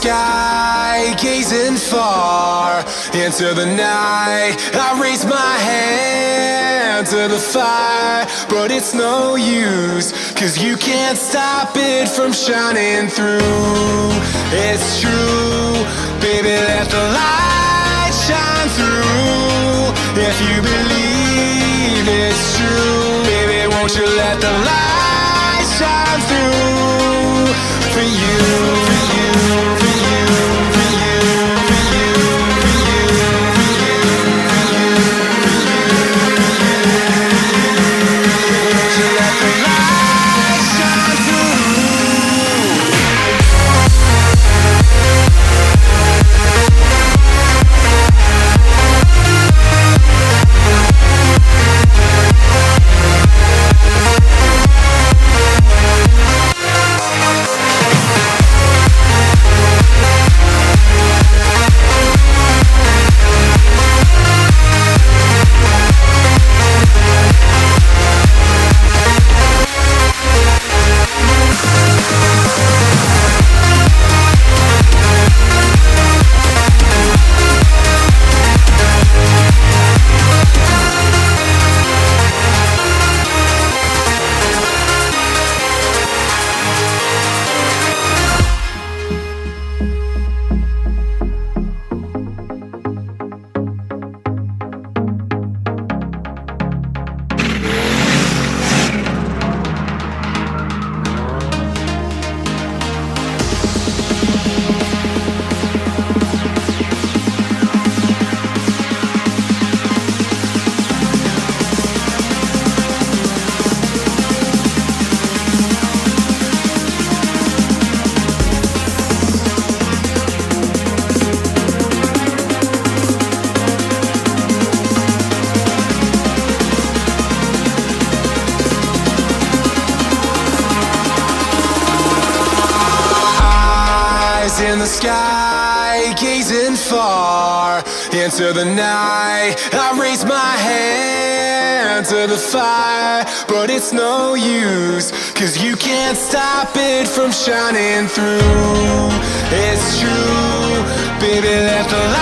sky, gazing far into the night. I raise my hand to the fire, but it's no use, 'cause you can't stop it from shining through. It's true, baby, let the light shine through. If you believe it's true, baby, won't you let the light shine through for you, for you, for you, for you, for you, for you, for you, for you, won't you let the light shine through? In the sky, gazing far into the night. I raise my hand to the fire, but it's no use, 'cause you can't stop it from shining through. It's true, baby, let the light